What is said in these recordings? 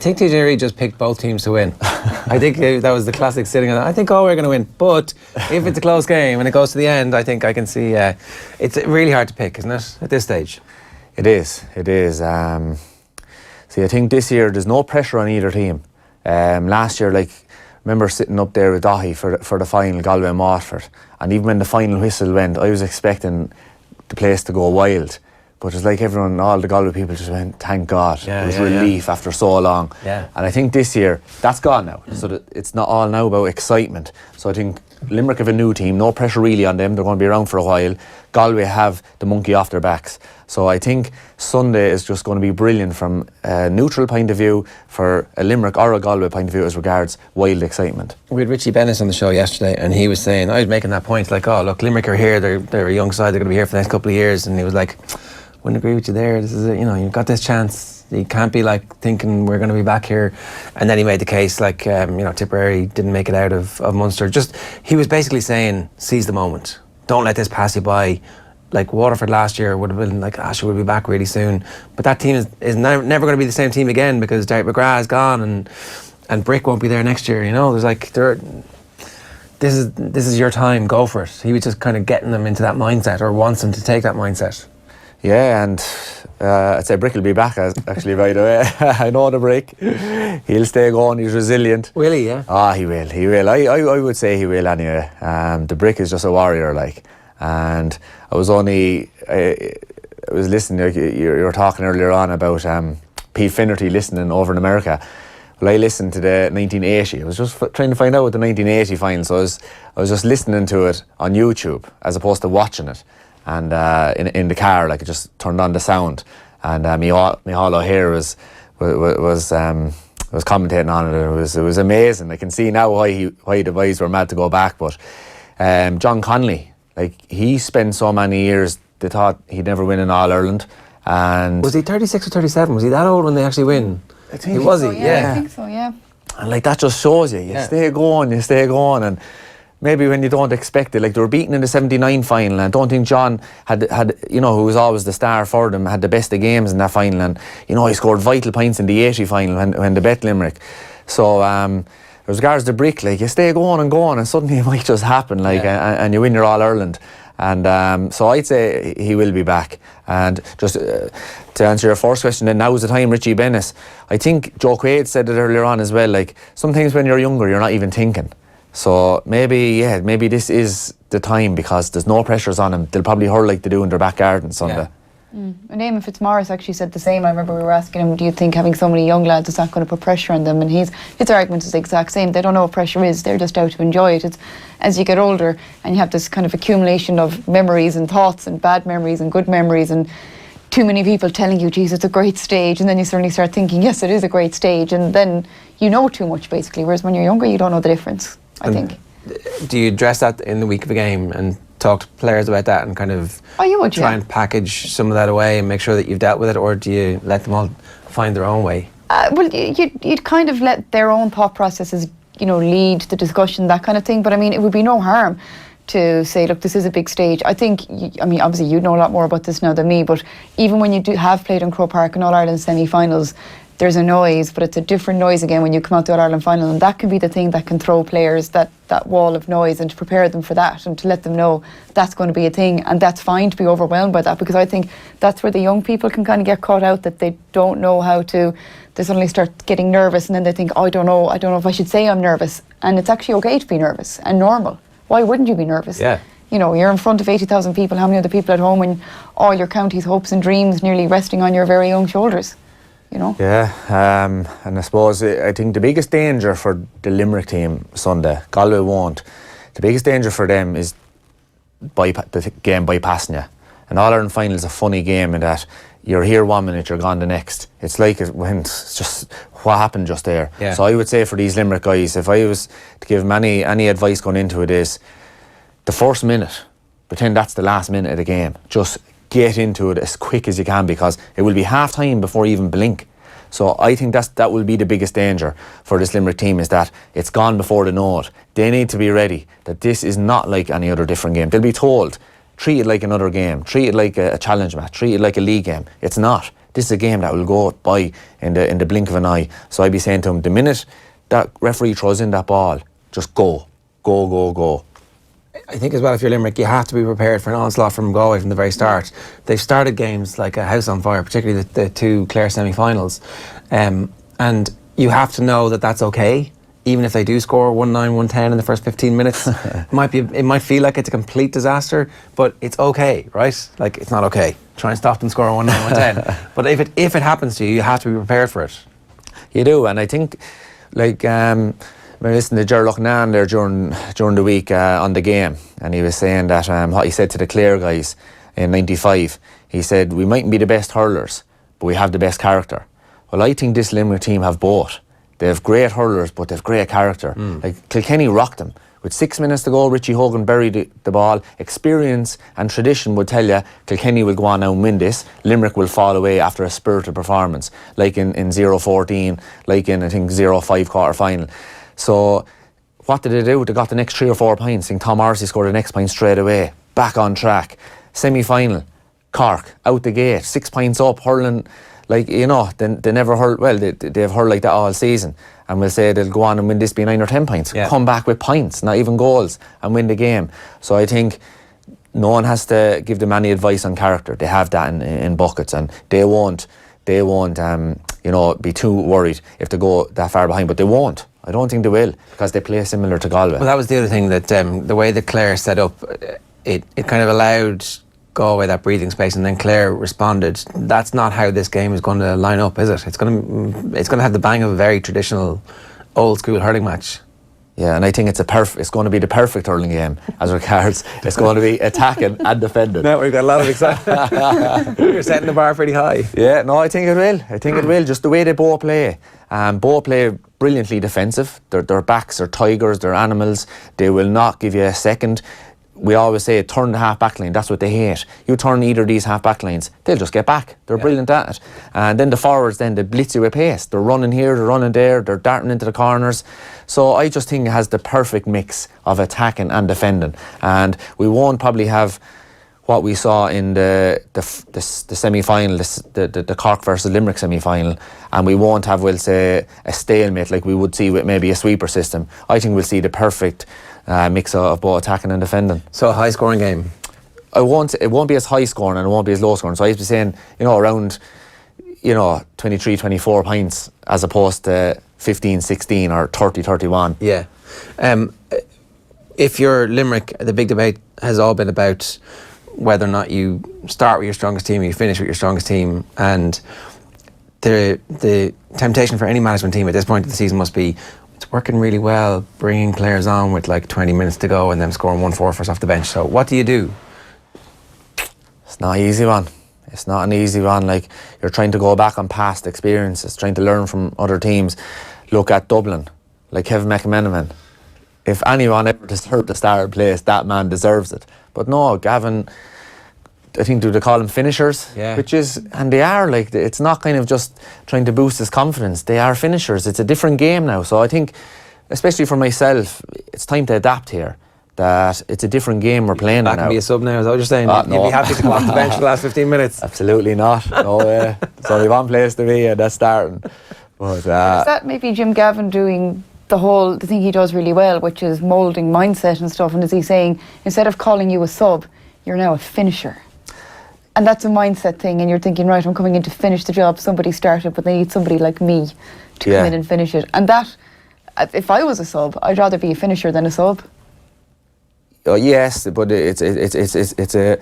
I think TJ Reid just picked both teams to win. I think that was the classic sitting on that. I think we're going to win, but if it's a close game and it goes to the end, I think I can see it's really hard to pick, isn't it, at this stage? It is. See, I think this year there's no pressure on either team. Last year, remember sitting up there with Dahi for the final, Galway and Waterford, and even when the final whistle went, I was expecting the place to go wild. But it's like everyone, all the Galway people just went, thank God. It was relief after so long. Yeah. And I think this year, that's gone now. So that it's not all now about excitement. So I think Limerick have a new team, no pressure really on them. They're going to be around for a while. Galway have the monkey off their backs. So I think Sunday is just going to be brilliant from a neutral point of view, for a Limerick or a Galway point of view as regards wild excitement. We had Richie Bennett on the show yesterday, and he was saying, I was making that point, oh look, Limerick are here, they're a young side, they're going to be here for the next couple of years, and he was like, wouldn't agree with you there. This is it, you've got this chance. You can't be thinking we're going to be back here. And then he made the case Tipperary didn't make it out of Munster. He was basically saying, seize the moment. Don't let this pass you by. Waterford last year would have been we'll be back really soon. But that team is never going to be the same team again, because Derek McGrath is gone and Brick won't be there next year. This is your time. Go for it. He was just kind of getting them into that mindset, or wants them to take that mindset. Yeah, and I'd say Brick will be back actually right away. I know the Brick. He'll stay going, he's resilient. Will he, yeah? Ah, he will. I would say he will anyway. The Brick is just a warrior, and I was listening, you were talking earlier on about Pete Finnerty listening over in America. Well, I listened to the 1980. I was just trying to find out what the 1980 final, so I was just listening to it on YouTube as opposed to watching it. And in the car, it just turned on the sound, and Micheál O'Hare was commentating on it. It was amazing. I can see now why the boys were mad to go back. But John Connolly, he spent so many years, they thought he'd never win an All-Ireland. And was he 36 or 37? Was he that old when they actually win? I think was. Yeah, I think so. Yeah. And that just shows you stay going, and. Maybe when you don't expect it, they were beaten in the 79 final, and I don't think John had who was always the star for them, had the best of games in that final, and he scored vital points in the 80 final when they bet Limerick. So as regards the Brick, you stay going, and suddenly it might just happen, and you win your All-Ireland. And so I'd say he will be back. And just to answer your first question, then now is the time, Richie Bennett. I think Joe Quaid said it earlier on as well, sometimes when you're younger, you're not even thinking. So maybe this is the time, because there's no pressures on them. They'll probably hurl like they do in their back garden Sunday. Yeah. And Eamon Fitzmaurice actually said the same. I remember we were asking him, do you think having so many young lads is not going to put pressure on them? And his argument is the exact same. They don't know what pressure is. They're just out to enjoy it. It's as you get older and you have this kind of accumulation of memories and thoughts and bad memories and good memories, and too many people telling you, geez, it's a great stage, and then you suddenly start thinking, yes, it is a great stage, and then you know too much basically, whereas when you're younger you don't know the difference, I think. Do you address that in the week of a game and talk to players about that and kind of try and package some of that away and make sure that you've dealt with it, or do you let them all find their own way? Well, you'd kind of let their own thought processes, lead the discussion, that kind of thing. But I mean, it would be no harm to say, look, this is a big stage. I think, obviously you know a lot more about this now than me, but even when you have played in Croke Park in All-Ireland semi-finals, there's a noise, but it's a different noise again when you come out to the All-Ireland final, and that can be the thing that can throw players that wall of noise, and to prepare them for that and to let them know that's going to be a thing, and that's fine to be overwhelmed by that, because I think that's where the young people can kind of get caught out, that they don't know how to. They suddenly start getting nervous, and then they think, I don't know if I should say I'm nervous, and it's actually okay to be nervous and normal. Why wouldn't you be nervous? Yeah. You're in front of 80,000 people. How many other people at home, and all your county's hopes and dreams nearly resting on your very young shoulders? Yeah, and I suppose I think the biggest danger for the Limerick team Sunday, Galway won't. The biggest danger for them is the game bypassing you. An All-Ireland final is a funny game in that you're here 1 minute, you're gone the next. It's it's just what happened just there. Yeah. So I would say for these Limerick guys, if I was to give them any advice going into it, is the first minute, pretend that's the last minute of the game. Just get into it as quick as you can, because it will be half time before you even blink. So I think that will be the biggest danger for this Limerick team, is that it's gone before they know it. They need to be ready, that this is not like any other different game. They'll be told, treat it like another game, treat it like a challenge match, treat it like a league game. It's not. This is a game that will go by in the blink of an eye. So I'd be saying to him, the minute that referee throws in that ball, just go. I think as well, if you're Limerick, you have to be prepared for an onslaught from Galway from the very start. They've started games like a house on fire, particularly the two Clare semi-finals. And you have to know that that's okay. Even if they do score 1-9, 1-10 in the first 15 minutes, it might feel like it's a complete disaster, but it's okay, right? Like, it's not okay. Try and stop them scoring 1-9, 1-10. But if it happens to you, you have to be prepared for it. You do, and I think, like, I listened to Gilroy there during the week on the game, and he was saying that what he said to the Clare guys in '95, he said, we mightn't be the best hurlers, but we have the best character. Well, I think this Limerick team have both. They have great hurlers, but they have great character. Like, Kilkenny rocked them. With 6 minutes to go, Richie Hogan buried the ball. Experience and tradition would tell you Kilkenny will go on now and win this. Limerick will fall away after a spirited performance, like in 0-14, like in, I think, 0-5 quarter-final. So what did they do? They got the next 3 or 4 points. I think Tom Morrissey scored the next point straight away. Back on track. Semi-final, Cork, out the gate, 6 points up, hurling. Like, you know, they never hurled, well, they've hurled like that all season. And we'll say they'll go on and win this by 9 or 10 points. Yeah. Come back with points, not even goals, and win the game. So I think no one has to give them any advice on character. They have that in buckets, and they won't you know, be too worried if they go that far behind. But they won't. I don't think they will, because they play similar to Galway. Well, that was the other thing, that the way that Clare set up, it kind of allowed Galway that breathing space, and then Clare responded. That's not how this game is going to line up, is it? It's going to have the bang of a very traditional, old school hurling match. Yeah, and I think it's going to be the perfect hurling game as regards. It's going to be attacking and defending. Now we've got a lot of excitement. You're setting the bar pretty high. Yeah, no, I think it will. I think it will. Just the way they both play. Both play brilliantly defensive. Their backs are tigers, they're animals. They will not give you a second. We always say, turn the half-back line. That's what they hate. You turn either of these half-back lines, they'll just get back. They're brilliant at it. And then the forwards, they blitz you with pace. They're running here, they're running there, they're darting into the corners. So I just think it has the perfect mix of attacking and defending. And we won't probably have what we saw in the semi-final, the Cork versus Limerick semi-final, and we won't have, we'll say, a stalemate like we would see with maybe a sweeper system. I think we'll see the perfect mix of both attacking and defending. So a high scoring game. It won't be as high scoring and it won't be as low scoring. So I'd be saying, you know, around, you know, 23, 24 points as opposed to 15, 16 or 30, 31. Yeah. If you're Limerick, the big debate has all been about whether or not you start with your strongest team or you finish with your strongest team, and the temptation for any management team at this point of the season must be, it's working really well bringing players on with like 20 minutes to go and them scoring 1-4 for us off the bench. So what do you do? It's not an easy one. It's not an easy one. Like, you're trying to go back on past experiences, trying to learn from other teams. Look at Dublin, like Kevin McMenamin. If anyone ever deserved a starting place, that man deserves it. But no, Gavin, I think, do they call them finishers? Yeah. Which is, and they are, like, it's not kind of just trying to boost his confidence. They are finishers. It's a different game now. So I think, especially for myself, it's time to adapt here. That it's a different game we're playing now. Back and be a sub now, is that what you're saying? No. You'd be happy to come off the bench for the last 15 minutes? Absolutely not. No way. There's only one place to be, and that's starting. But, is that maybe Jim Gavin doing the thing he does really well, which is moulding mindset and stuff? And is he saying, instead of calling you a sub, you're now a finisher? And that's a mindset thing, and you're thinking, right, I'm coming in to finish the job somebody started, but they need somebody like me to come in and finish it. And that, if I was a sub, I'd rather be a finisher than a sub. Oh, yes, but it's a,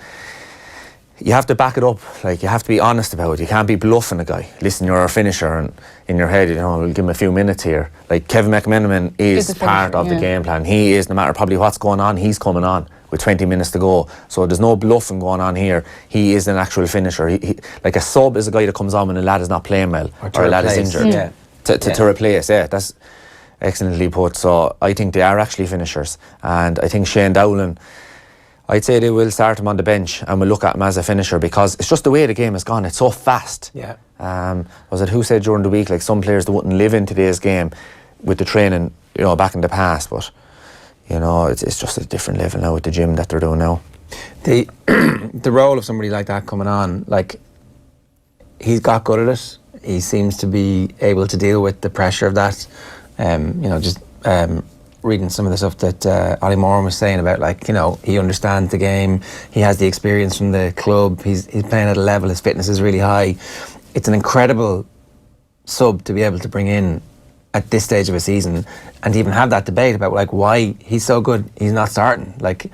you have to back it up. Like, you have to be honest about it. You can't be bluffing a guy. Listen, you're a finisher, and in your head, you know, we'll give him a few minutes here. Like, Kevin McMenamin is part of the game plan. He is, no matter probably what's going on, he's coming on with 20 minutes to go. So there's no bluffing going on here. He is an actual finisher. He, like, a sub is a guy that comes on when a lad is not playing well or a lad is injured. Yeah. To replace, yeah, that's excellently put. So I think they are actually finishers. And I think Shane Dowling, I'd say they will start him on the bench and we'll look at him as a finisher, because it's just the way the game has gone. It's so fast. Yeah. Was it who said during the week, like, some players that wouldn't live in today's game with the training, you know, back in the past, but you know, it's just a different level now with the gym that they're doing now. The role of somebody like that coming on, like, he's got good at it. He seems to be able to deal with the pressure of that. Just reading some of the stuff that Ollie Moran was saying about, like, he understands the game. He has the experience from the club. He's playing at a level. His fitness is really high. It's an incredible sub to be able to bring in at this stage of a season, and to even have that debate about, like, why he's so good he's not starting. Like,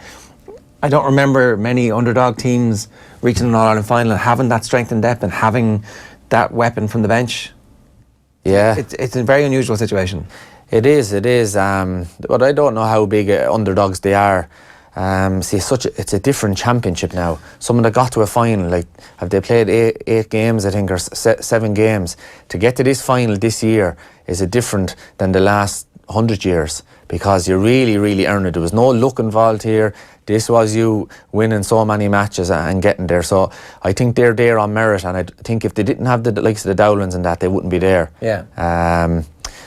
I don't remember many underdog teams reaching an All-Ireland final and having that strength and depth and having that weapon from the bench. Yeah. It's a very unusual situation. It is. But I don't know how big underdogs they are. See, it's a different championship now. Someone that got to a final, like, have they played eight games, I think, or 7 games? To get to this final this year is different than the last 100 years, because you really, really earned it. There was no luck involved here. This was you winning so many matches and getting there. So I think they're there on merit, and I think if they didn't have the likes of the Dowlands and that, they wouldn't be there. Yeah.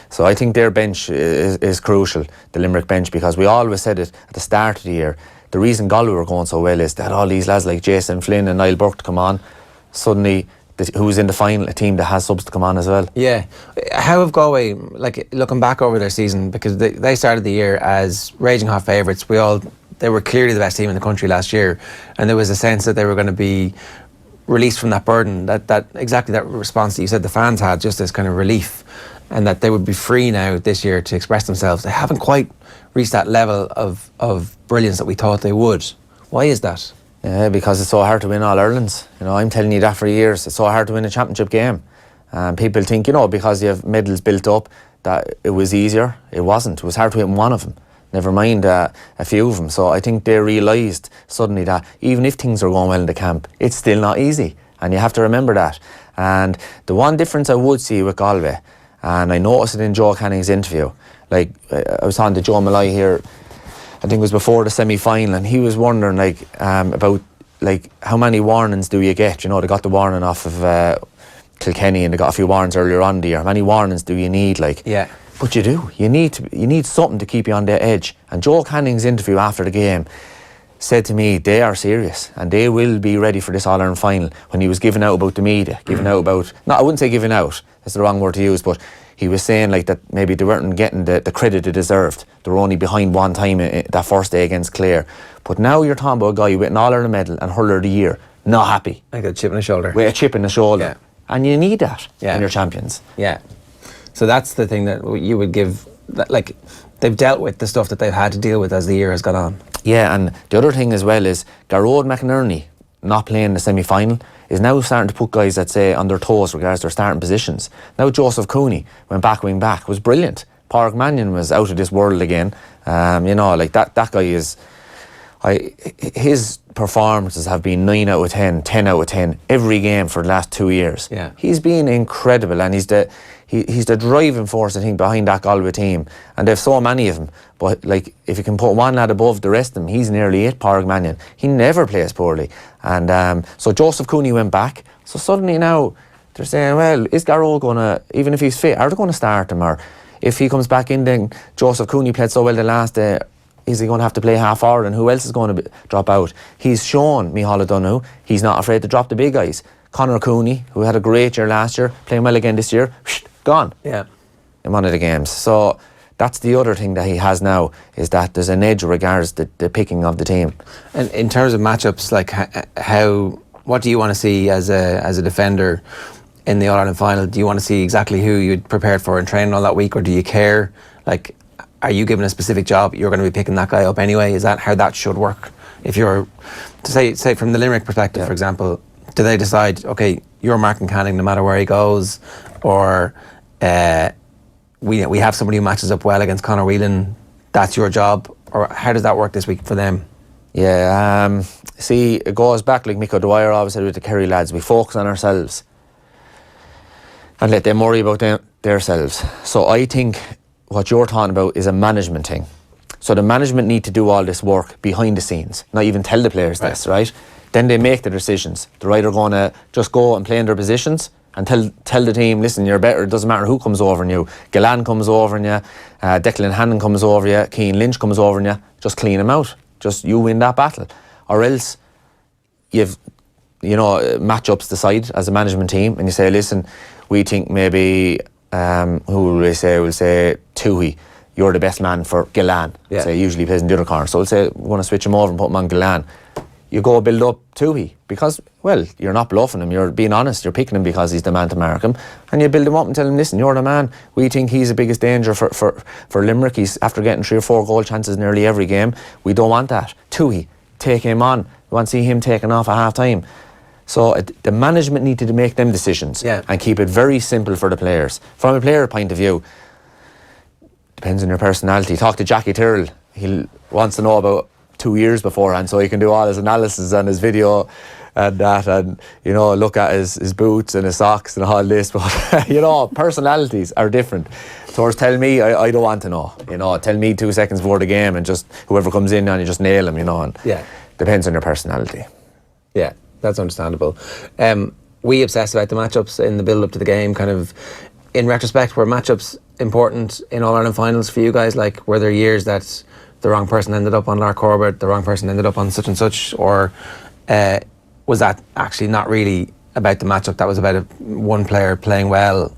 So I think their bench is crucial, the Limerick bench, because we always said it at the start of the year. The reason Galway were going so well is that all these lads like Jason Flynn and Niall Burke to come on. Suddenly, who's in the final, a team that has subs to come on as well. Yeah. How have Galway, like, looking back over their season, because they started the year as raging hot favourites. They were clearly the best team in the country last year, and there was a sense that they were going to be released from that burden, that exactly that response that you said the fans had, just this kind of relief, and that they would be free now this year to express themselves. They haven't quite reached that level of brilliance that we thought they would. Why is that? Yeah, because it's so hard to win All-Irelands. I'm telling you that for years. It's so hard to win a championship game. People think, because you have medals built up, that it was easier. It wasn't. It was hard to win one of them. Never mind a few of them. So I think they realised suddenly that even if things are going well in the camp, it's still not easy. And you have to remember that. And the one difference I would see with Galway, and I noticed it in Joe Canning's interview, like, I was talking to Joe Malloy here, I think it was before the semi-final, and he was wondering, like, about, like, how many warnings do you get? They got the warning off of Kilkenny, and they got a few warnings earlier on the year. How many warnings do you need? Like, yeah. But you do. You need something to keep you on the edge. And Joe Canning's interview after the game said to me, they are serious and they will be ready for this All-Ireland final. When he was giving out about the media, I wouldn't say giving out, that's the wrong word to use, but he was saying, like, that maybe they weren't getting the credit they deserved. They were only behind one time that first day against Clare. But now you're talking about a guy with an All-Ireland medal and hurler of the year, not happy. Like a chip in the shoulder. With a chip in the shoulder. Yeah. And you need that in your champions. Yeah. So that's the thing that you would give, like, they've dealt with the stuff that they've had to deal with as the year has gone on. Yeah, and the other thing as well is Garrod McInerney not playing the semi-final is now starting to put guys that say on their toes regards their starting positions. Now Joseph Cooney went wing back, was brilliant. Pádraig Mannion was out of this world again. Like that guy is, his performances have been 9 out of 10, 10 out of 10 every game for the last 2 years. Yeah. He's been incredible, and he's the driving force, I think, behind that Galway team. And they've so many of them. But, like, if you can put one lad above the rest of them, he's nearly it, Pádraig Mannion. He never plays poorly. And so Joseph Cooney went back. So suddenly now they're saying, well, is Garrod going to, even if he's fit, are they going to start him? Or if he comes back in, then Joseph Cooney played so well the last day, is he going to have to play half hour, and who else is going to drop out? He's shown, Micheál O'Donoghue, he's not afraid to drop the big guys. Conor Cooney, who had a great year last year, playing well again this year, gone. Yeah. In one of the games. So that's the other thing that he has now, is that there's an edge regards the picking of the team. And in terms of matchups, like, what do you want to see as a defender in the All-Ireland final? Do you want to see exactly who you'd prepared for in training all that week, or do you care? Like, are you given a specific job, you're going to be picking that guy up anyway? Is that how that should work? If you're, to say from the Limerick perspective, for example, do they decide, okay, you're marking Canning no matter where he goes, or we have somebody who matches up well against Conor Whelan, that's your job? Or how does that work this week for them? Yeah, see, it goes back, like Mick O'Dwyer always said with the Kerry lads, we focus on ourselves and let them worry about themselves. So I think what you're talking about is a management thing. So the management need to do all this work behind the scenes, not even tell the players this, right? Then they make the decisions. They're either going to just go and play in their positions and tell the team, listen, you're better, it doesn't matter who comes over on you. Gillan comes over on you, Declan Hannon comes over you, Cian Lynch comes over on you, just clean him out. Just you win that battle. Or else matchups decide as a management team, and you say, listen, we think maybe who will we say? We'll say Toohey, you're the best man for Gillan. Yeah. Say usually plays in the other corner, so we'll say we're going to switch him over and put him on Gillan. You go build up Toohey because, well, you're not bluffing him, you're being honest, you're picking him because he's the man to mark him, and you build him up and tell him, listen, you're the man, we think he's the biggest danger for Limerick. He's after getting 3 or 4 goal chances nearly every game. We don't want that. Toohey, take him on. We want to see him taken off at half time. So the management needed to make them decisions and keep it very simple for the players. From a player point of view, depends on your personality. Talk to Jackie Tyrrell. He wants to know about 2 years beforehand, so he can do all his analysis and his video and that, and look at his boots and his socks and all this. But personalities are different. Towards tell me, I don't want to know. Tell me 2 seconds before the game, and just whoever comes in and you just nail him. And depends on your personality. Yeah, that's understandable. We obsessed about the matchups in the build-up to the game. Kind of, in retrospect, were matchups important in All-Ireland finals for you guys? Like, were there years that the wrong person ended up on Lark Corbett, the wrong person ended up on such and such, or was that actually not really about the matchup? That was about one player playing well?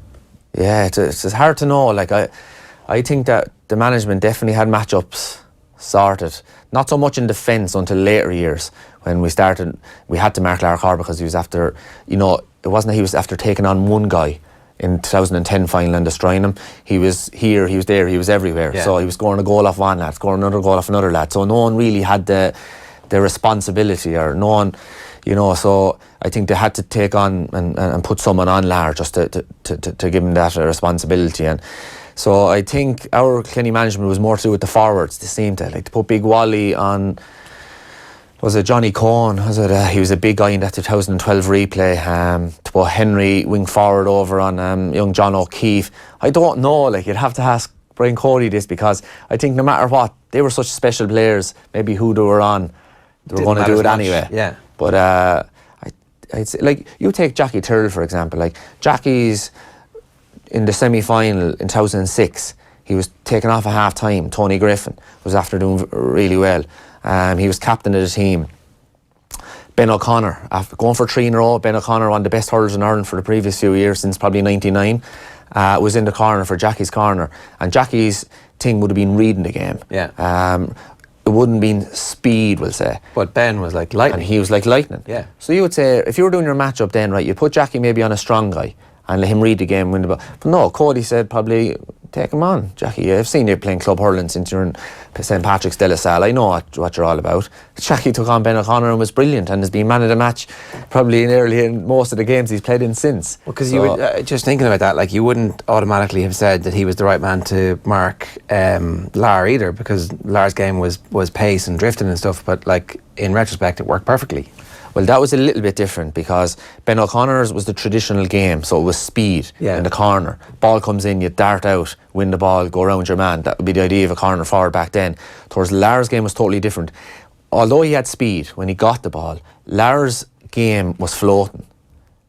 Yeah, it's hard to know. Like, I think that the management definitely had matchups sorted. Not so much in defence until later years when we had to mark Lark Corbett because he was after, it wasn't that he was after taking on one guy in 2010 final and destroying him. He was here, he was there, he was everywhere. So he was scoring a goal off one lad, scoring another goal off another lad. So no one really had the responsibility, or no one, so I think they had to take on and put someone on Lar just to give him that responsibility. And so I think our Kilkenny management was more to do with the forwards. They seemed to put Big Wally on. Was it Johnny Cohen? He was a big guy in that 2012 replay. To put Henry wing forward over on young John O'Keefe. I don't know. You'd have to ask Brian Cody this, because I think no matter what, they were such special players. Maybe who they were on, they were going to do it anyway. Yeah. But I'd say, you take Jackie Tyrrell for example. Jackie's in the semi-final in 2006. He was taken off at half time. Tony Griffin was after doing really well. He was captain of the team. Ben O'Connor, after going for 3 in a row, Ben O'Connor, one of the best hurlers in Ireland for the previous few years, since probably 99, was in the corner for Jackie's corner. And Jackie's thing would have been reading the game. Yeah. It wouldn't have been speed, we'll say. But Ben was like lightning. And he was like lightning. Yeah. So you would say, if you were doing your matchup then, right, you put Jackie maybe on a strong guy and let him read the game and win the ball. But no, Cody said probably, take him on, Jackie. I've seen you playing club hurling since you're in St Patrick's de la Salle. I know what you're all about. Jackie took on Ben O'Connor and was brilliant, and has been man of the match probably in most of the games he's played in since. Because you would, just thinking about that, you wouldn't automatically have said that he was the right man to mark Lar either, because Lar's game was pace and drifting and stuff, but in retrospect it worked perfectly. Well, that was a little bit different, because Ben O'Connor's was the traditional game, so it was speed in the corner. Ball comes in, you dart out, win the ball, go around your man. That would be the idea of a corner forward back then. Towards Lar's game was totally different. Although he had speed when he got the ball, Lar's game was floating.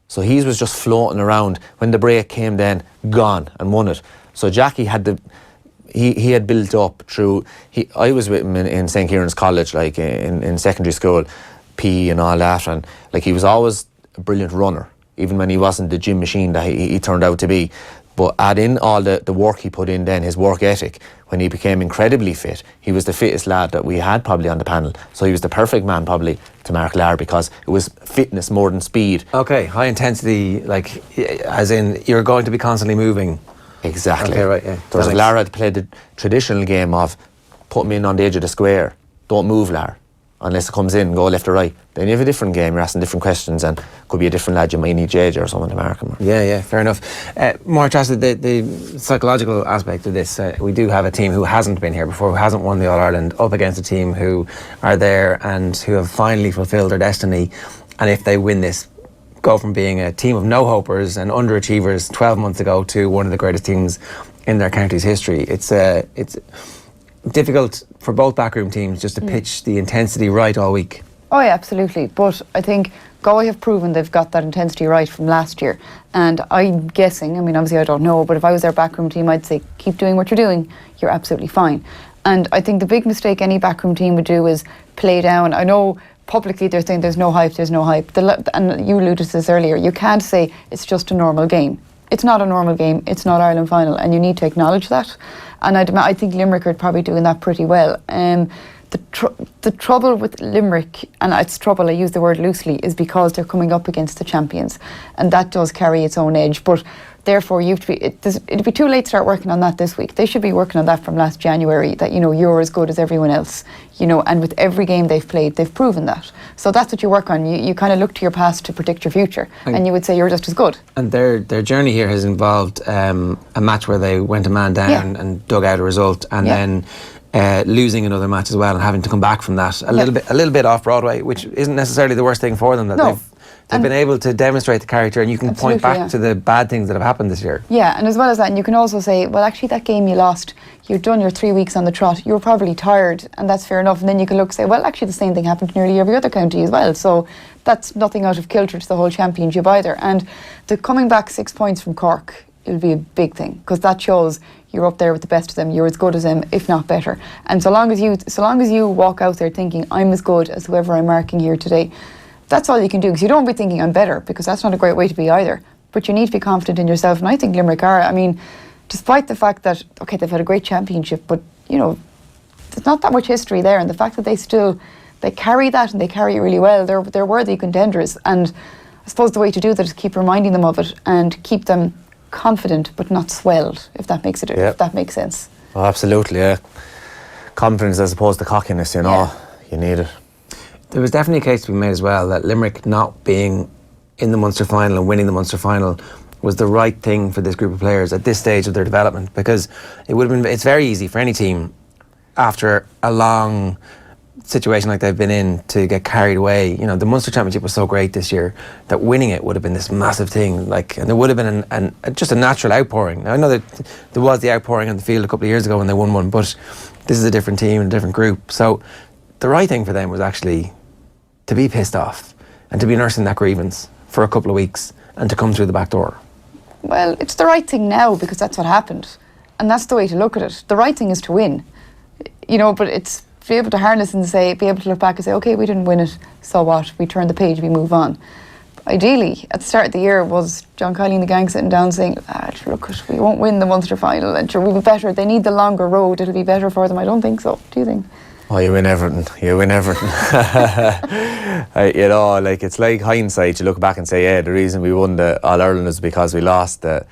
So he was just floating around. When the break came then, gone and won it. So Jackie had he had built up through... I was with him in St. Kieran's College, in secondary school, PE and all that, and he was always a brilliant runner, even when he wasn't the gym machine that he turned out to be. But add in all the work he put in then, his work ethic, when he became incredibly fit, he was the fittest lad that we had probably on the panel. So he was the perfect man probably to mark Lar, because it was fitness more than speed. Okay, high intensity, as in you're going to be constantly moving. Exactly. Okay, right, yeah. Whereas Lar had played the traditional game of put him in on the edge of the square, don't move Lar, unless it comes in, go left or right. Then you have a different game, you're asking different questions, and could be a different lad, you might need JJ or someone to mark him. Yeah, fair enough. More Treasa, the psychological aspect of this, we do have a team who hasn't been here before, who hasn't won the All-Ireland, up against a team who are there and who have finally fulfilled their destiny, and if they win this, go from being a team of no-hopers and underachievers 12 months ago to one of the greatest teams in their county's history. It's difficult for both backroom teams just to pitch the intensity right all week. Oh yeah, absolutely. But I think Galway have proven they've got that intensity right from last year. And I'm guessing, obviously I don't know, but if I was their backroom team, I'd say keep doing what you're doing. You're absolutely fine. And I think the big mistake any backroom team would do is play down. I know publicly they're saying there's no hype, and you alluded to this earlier, you can't say it's just a normal game. It's not a normal game, it's not Ireland final, and you need to acknowledge that. And I think Limerick are probably doing that pretty well. The trouble with Limerick, and it's trouble, I use the word loosely, is because they're coming up against the champions, and that does carry its own edge. But therefore, it'd be too late to start working on that this week. They should be working on that from last January, that, you're as good as everyone else, and with every game they've played, they've proven that. So that's what you work on. You kind of look to your past to predict your future, and you would say you're just as good. And their journey here has involved a match where they went a man down and dug out a result, and then losing another match as well, and having to come back from that a little bit off Broadway, which isn't necessarily the worst thing for them. That they've been able to demonstrate the character, and you can point back to the bad things that have happened this year. Yeah, and as well as that, and you can also say, well, actually that game you lost, you've done your 3 weeks on the trot, you were probably tired, and that's fair enough. And then you can look and say, well, actually the same thing happened to nearly every other county as well. So that's nothing out of kilter to the whole championship either. And the coming back 6 points from Cork, it'll be a big thing, because that shows you're up there with the best of them, you're as good as them, if not better. And so long as you walk out there thinking, I'm as good as whoever I'm marking here today, that's all you can do, because you don't be thinking I'm better, because that's not a great way to be either. But you need to be confident in yourself, and I think Limerick are. I mean, despite the fact that, okay, they've had a great championship, but, there's not that much history there, and the fact that they carry that, and they carry it really well, they're worthy contenders. And I suppose the way to do that is keep reminding them of it, and keep them confident but not swelled, if that makes sense. Oh, absolutely, yeah. Confidence as opposed to cockiness, you need it. There was definitely a case to be made as well that Limerick not being in the Munster final and winning the Munster final was the right thing for this group of players at this stage of their development, because it's very easy for any team after a long situation like they've been in to get carried away. The Munster Championship was so great this year that winning it would have been this massive thing, and there would have been just a natural outpouring. Now, I know that there was the outpouring on the field a couple of years ago when they won one, but this is a different team and a different group. So the right thing for them was actually to be pissed off and to be nursing that grievance for a couple of weeks and to come through the back door. Well, it's the right thing now, because that's what happened, and that's the way to look at it. The right thing is to win, but it's to be able to harness and be able to look back and say, okay, we didn't win it, so what? We turn the page, we move on. Ideally, at the start of the year, was John Kiely and the gang sitting down saying, look, we won't win the Munster final, and sure, we'll be better. They need the longer road, it'll be better for them. I don't think so. Do you think? Oh, you win everything. It's like hindsight. You look back and say, the reason we won the All-Ireland is because we lost. But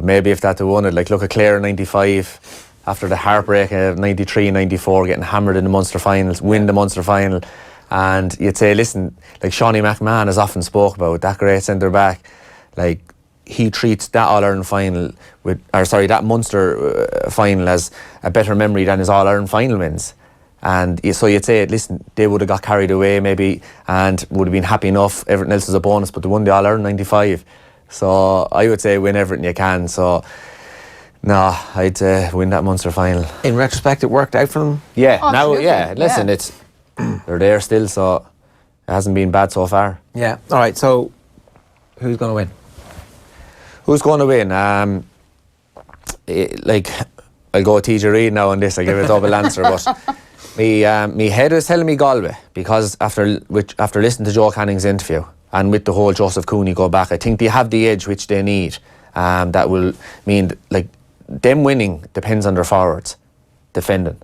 maybe if that had won it, look at Clare in 95, after the heartbreak of 93, 94, getting hammered in the Munster finals, win the Munster final. And you'd say, listen, like Shawnee McMahon has often spoke about, that great centre-back, he treats that All-Ireland final that Munster final as a better memory than his All-Ireland final wins. And so you'd say, listen, they would have got carried away maybe and would have been happy enough. Everything else is a bonus, but they won the All-Ireland 95. So I would say win everything you can. So, no, I'd win that Munster final. In retrospect, it worked out for them? Yeah, listen, they're there still, so it hasn't been bad so far. Yeah, all right, so who's going to win? Who's going to win? I'll go with TJ Reid now on this. I'll give a double answer, but me head is telling me Galway, because after listening to Joe Canning's interview and with the whole Joseph Cooney go back, I think they have the edge which they need. That will mean them winning depends on their forwards defending.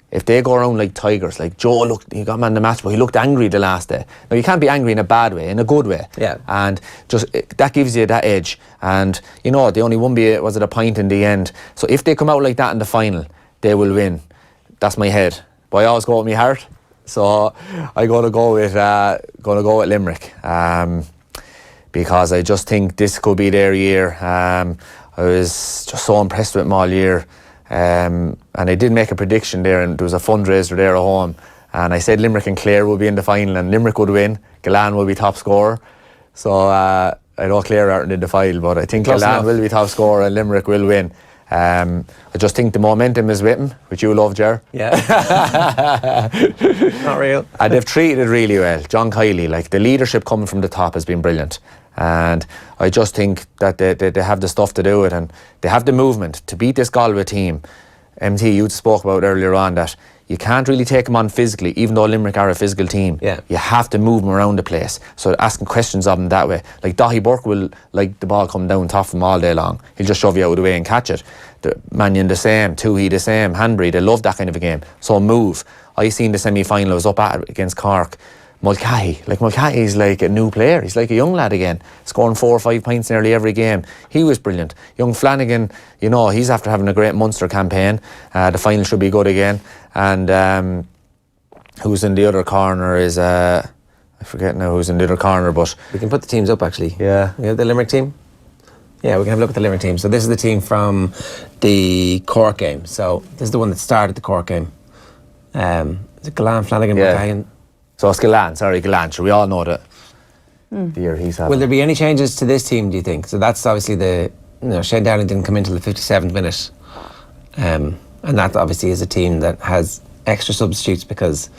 If they go around like tigers, like Joe he got man in the match, but he looked angry the last day. Now you can't be angry in a bad way, in a good way. Yeah. And just that gives you that edge. And they only won a point in the end. So if they come out like that in the final, they will win. That's my head. But I always go with my heart. So I'm gonna go with Limerick. Because I just think this could be their year. I was just so impressed with them all year. And I did make a prediction there, and there was a fundraiser there at home, and I said Limerick and Clare will be in the final and Limerick would win, Gillan will be top scorer. So I know Clare aren't in the final, but I think Gillan will be top scorer and Limerick will win. I just think the momentum is with him, which you love, Ger. Yeah. Not real. And they've treated it really well. John Kiely, the leadership coming from the top has been brilliant. And I just think that they have the stuff to do it, and they have the movement to beat this Galway team. MT, you spoke about earlier on that you can't really take them on physically, even though Limerick are a physical team. Yeah. You have to move them around the place. So asking questions of them that way. Like Daithí Burke will like the ball come down top of him all day long. He'll just shove you out of the way and catch it. Mannion the same, Toohey the same, Hanbury, they love that kind of a game. So move. I seen the semi-final I was up at against Cork. Mulcahy's like a new player. He's like a young lad again, scoring 4 or 5 points nearly every game. He was brilliant. Young Flanagan, you know, he's after having a great Munster campaign. The final should be good again. And who's in the other corner is I forget now who's in the other corner, but We can put the teams up actually. yeah. We have the Limerick team. Yeah, we can have a look at the Limerick team. So this is the team from the Cork game. So this is the one that started the Cork game. Is it Galan, Flanagan, Yeah. Mulcahy? So it's Galan, sure, we all know that the year he's having. Will there be any changes to this team, do you think? So that's obviously Shane Downey didn't come into the 57th minute. And that obviously is a team that has extra substitutes because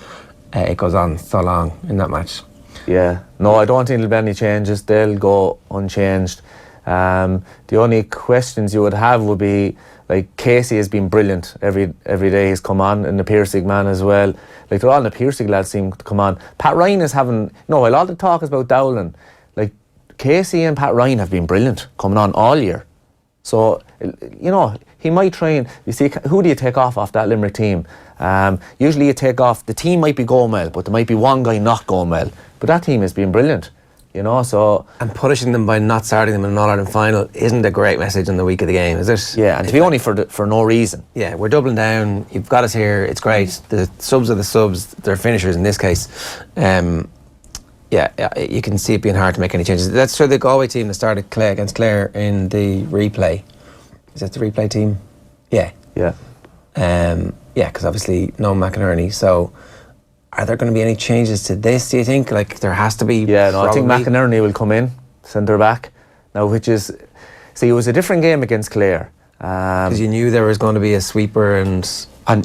it goes on so long in that match. Yeah, no, I don't think there'll be any changes. They'll go unchanged. The only questions you would have would be like Casey has been brilliant every day he's come on, and the Piercing man as well. Like they're all the Piercing lads seem to come on. Pat Ryan is having while all the talk is about Dowling, like Casey and Pat Ryan have been brilliant coming on all year. So you know he might try and you see who do you take off that Limerick team? Usually you take off the team might be going well, but there might be one guy not going well. But that team has been brilliant. You know, so and punishing them by not starting them in an All-Ireland final isn't a great message on the week of the game, is it? yeah, and to be only for no reason. Yeah, we're doubling down. You've got us here. It's great. The subs are the subs. They're finishers in this case. Yeah, you can see it being hard to make any changes. That's sure the Galway team that started against Clare in the replay. Is that the replay team? Yeah. Yeah. Yeah, because obviously no McInerney. So are there going to be any changes to this, do you think? Like, there has to be. Yeah, no, I think probably. McInerney will come in, centre back. Now, which is... See, it was a different game against Clare. Because you knew there was going to be a sweeper and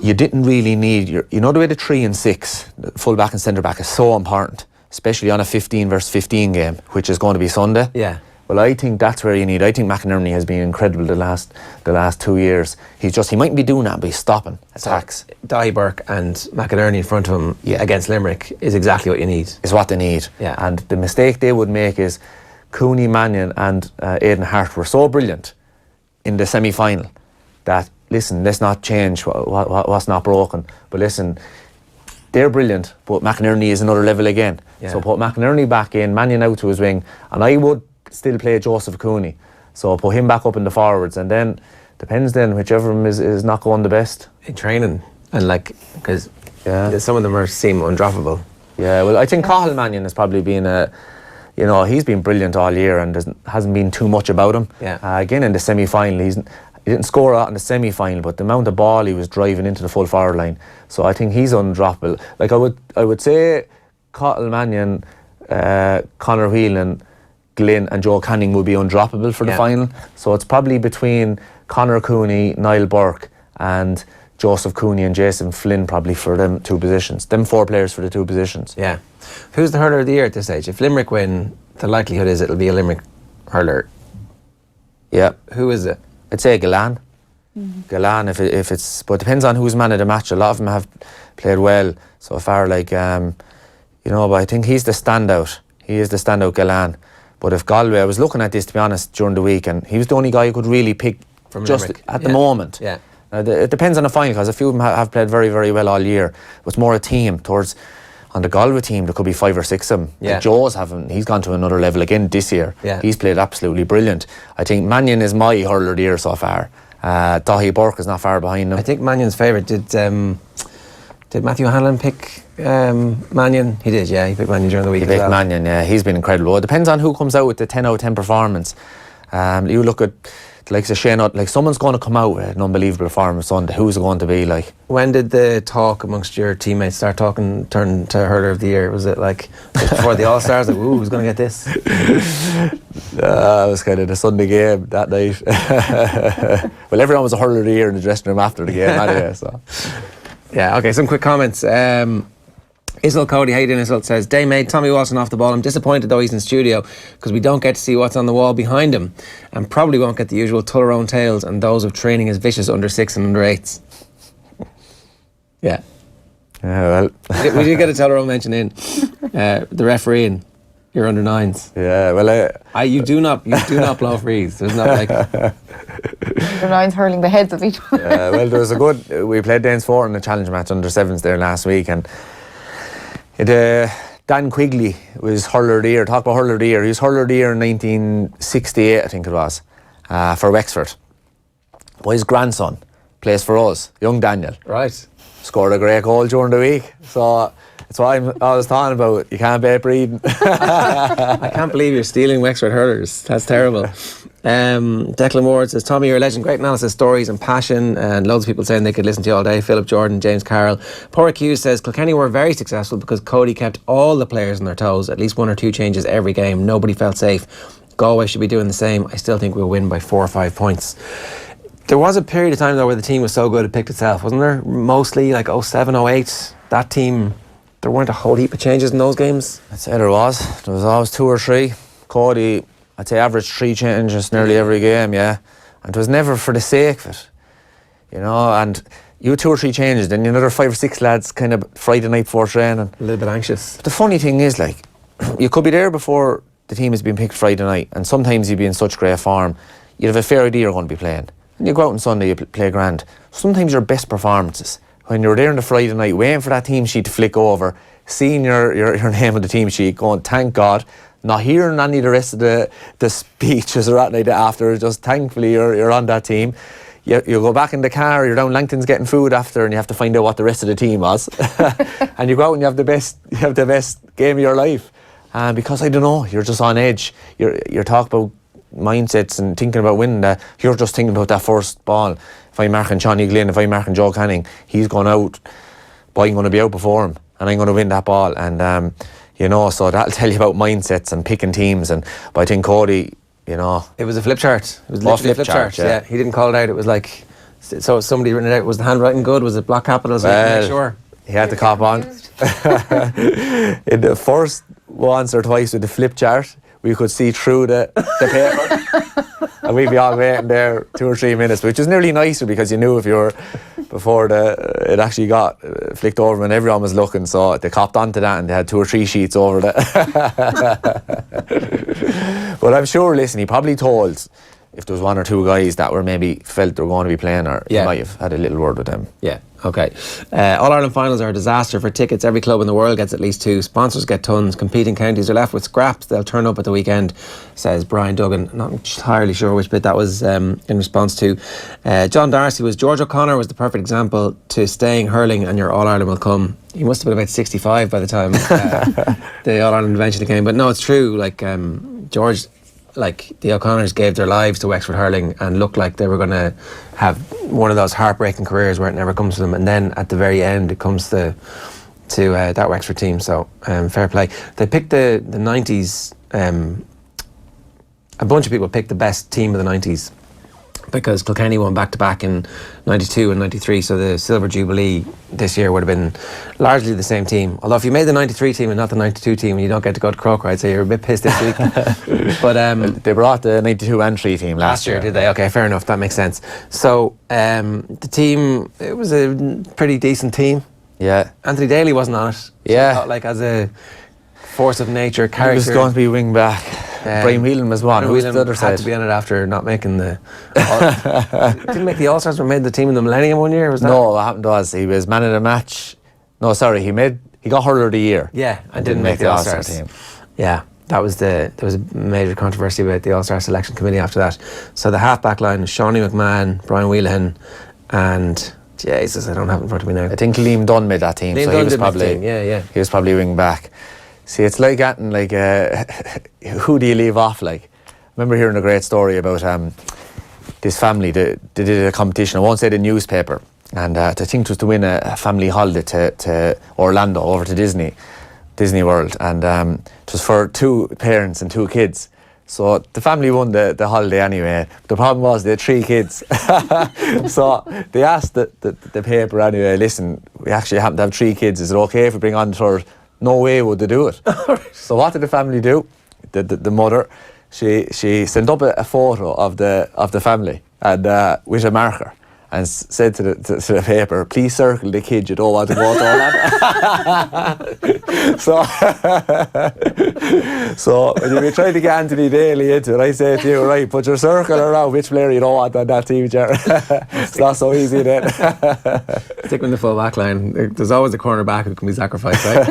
you didn't really need... You know the way the 3 and 6, the full back and centre back is so important, especially on a 15 versus 15 game, which is going to be Sunday. Yeah. Well, I think that's where you need... I think McInerney has been incredible the last 2 years. He mightn't be doing that, but he's stopping attacks. So, Daithí Burke and McInerney in front of him against Limerick is exactly what you need. Is what they need. Yeah. And the mistake they would make is Cooney, Mannion and Aidan Hart were so brilliant in the semi-final that, listen, let's not change what's not broken. But listen, they're brilliant, but McInerney is another level again. Yeah. So put McInerney back in, Mannion out to his wing, and I would still play Joseph Cooney. So put him back up in the forwards, and then depends then whichever of them is not going the best. In training, and because Yeah. some of them seem undroppable. Yeah, well, I think Cathal Mannion has probably been he's been brilliant all year and hasn't been too much about him. Yeah. Again, in the semi-final, he didn't score a lot in the semi-final, but the amount of ball he was driving into the full forward line. So I think he's undroppable. Like I would say Cathal Mannion, Conor Whelan, Glynn and Joe Canning will be undroppable for the final. So it's probably between Conor Cooney, Niall Burke and Joseph Cooney and Jason Flynn probably for them 2 positions. Them 4 players for the 2 positions. Yeah. Who's the hurler of the year at this stage? If Limerick win, the likelihood is it'll be a Limerick hurler. Yeah. Who is it? I'd say Galan. Galan, if it's... But it depends on who's man of the match. A lot of them have played well so far, but I think he's the standout. He is the standout, Galan. But if Galway... I was looking at this, to be honest, during the week, and he was the only guy who could really pick From just Limerick. at the moment. Yeah. It depends on the final, because a few of them have played very, very well all year. But it's more a team towards... On the Galway team, there could be 5 or 6 of them. Yeah. Like Joe's he's gone to another level again this year. Yeah. He's played absolutely brilliant. I think Mannion is my hurler of the year so far. Daithí Burke is not far behind him. I think Mannion's favourite. Did Matthew Hanlon pick Mannion? He did, yeah. He picked Mannion during the week. He picked Mannion, yeah. He's been incredible. It depends on who comes out with the 10 out of 10 performance. You look at like Shane, like someone's going to come out with an unbelievable performance Sunday. Who's it going to be like? When did the talk amongst your teammates turn to hurler of the year? Was it like just before the All-Stars? Like, ooh, who's going to get this? It was kind of the Sunday game that night. Well, everyone was a hurler of the year in the dressing room after the game anyway. So. Yeah, okay, some quick comments. Isle Cody, how you doing, Isle? Says, Day made Tommy Wilson off the ball. I'm disappointed though he's in studio because we don't get to see what's on the wall behind him and probably won't get the usual Tullaroan tales and those of training his vicious under 6 and under 8s. Yeah. Yeah, well. We did get a Tullaroan mention in. The refereeing, your under 9s. Yeah, well, You do not blow frees. There's not like... Under 9s hurling the heads of each other. well, there was a good... We played Danes 4 in a challenge match under 7s there last week, and Dan Quigley was hurler of the year. Talk about hurler of the year. He was hurler of the year in 1968, I think it was, for Wexford. But his grandson plays for us, young Daniel. Right. Scored a great goal during the week. So that's what I was talking about. You can't bet breeding. I can't believe you're stealing Wexford hurlers. That's terrible. Declan Ward says, Tommy, you're a legend. Great analysis, stories and passion, and loads of people saying they could listen to you all day. Philip Jordan, James Carroll. Porrick Hughes says, Kilkenny were very successful because Cody kept all the players on their toes. At least 1 or 2 changes every game. Nobody felt safe. Galway should be doing the same. I still think we'll win by 4 or 5 points. There was a period of time though where the team was so good it picked itself, wasn't there? Mostly like 07, 08. That team, there weren't a whole heap of changes in those games. I'd say there was. There was always 2 or 3. Cody, I'd say average 3 changes nearly every game, yeah. And it was never for the sake of it, you know. And you 2 or 3 changes, then another 5 or 6 lads kind of Friday night before training. A little bit anxious. But the funny thing is, like, you could be there before the team has been picked Friday night, and sometimes you'd be in such great form, you'd have a fair idea you're going to be playing. And you go out on Sunday, you play grand. Sometimes your best performances, when you're there on the Friday night, waiting for that team sheet to flick over, seeing your name on the team sheet, going, thank God, not hearing any of the rest of the speeches or anything after, just thankfully you're on that team. You go back in the car, you're down Langton's getting food after, and you have to find out what the rest of the team was. And you go out and you have the best game of your life. And because, I don't know, you're just on edge. You're talking about mindsets and thinking about winning that. You're just thinking about that first ball. If I'm marking Johnny Glynn, if I'm marking Joe Canning, he's going out, but I'm going to be out before him and I'm going to win that ball. And you know, so that'll tell you about mindsets and picking teams. And but I think Cody, you know, it was a flip chart. It was literally a flip chart. Yeah, he didn't call it out. It was like, so somebody written it out. Was the handwriting good? Was it block capitals? Well, sure. He had the cop on. In the first once or twice with the flip chart, we could see through the paper. And we'd be all waiting there 2 or 3 minutes, which was nearly nicer because you knew if you were before it actually got flicked over and everyone was looking, so they copped onto that and they had 2 or 3 sheets over that. But I'm sure, listen, he probably told if there was 1 or 2 guys that were maybe felt they were going to be playing, or he might have had a little word with them. Yeah. Okay. All-Ireland finals are a disaster for tickets. Every club in the world gets at least 2. Sponsors get tons. Competing counties are left with scraps. They'll turn up at the weekend, says Brian Duggan. Not entirely sure which bit that was in response to. John Darcy was, George O'Connor was the perfect example to staying hurling and your All-Ireland will come. He must have been about 65 by the time the All-Ireland eventually came. But no, it's true. Like, George... Like, the O'Connors gave their lives to Wexford hurling and looked like they were going to have one of those heartbreaking careers where it never comes to them, and then at the very end it comes to that Wexford team. So fair play. They picked the 90s. A bunch of people picked the best team of the 90s because Kilkenny won back-to-back in 92 and 93, so the Silver Jubilee this year would have been largely the same team. Although if you made the 93 team and not the 92 team and you don't get to go to Croker, I'd say you're a bit pissed this week. But they brought the 92 entry team last year. Did they? Okay, fair enough, that makes sense. So the team, it was a pretty decent team. Yeah. Anthony Daly wasn't on it. Yeah. So, like, as a force of nature character. He was going to be wing back. Brian Whelan was one. Who was the other side? Had to be on it after not making the... Didn't make the All-Stars or made the team in the Millennium one year, was that? No, what happened was he was man of the match. No, sorry, he got hurler of the year. Yeah, and didn't make the All-Stars team. Yeah, there was a major controversy about the All-Star selection committee after that. So the half-back line was Shawnee McMahon, Brian Whelan, and... Jesus, I don't have it in front of me now. I think Liam Dunn made that team. Liam so Dunn he was did probably make the team. Yeah. He was probably wing back. See, it's like acting like who do you leave off? Like, I remember hearing a great story about this family. They did a competition. I won't say the newspaper, and I think it was to win a family holiday to Orlando, over to Disney World, and it was for 2 parents and 2 kids. So the family won the holiday anyway. The problem was they had 3 kids. So they asked the paper anyway, listen, we actually happen to have 3 kids. Is it okay if we bring on the third? No way would they do it. So what did the family do? The mother, she sent up a photo of the family and with a marker. And said to the paper, please circle the kid you don't want to go to All-Ireland. So when you be trying to get Anthony Daly into it, I say to you, right, put your circle around which player you don't want on that team, Jerry. It's not so easy then. Stick with the full back line. There's always a corner back who can be sacrificed, right?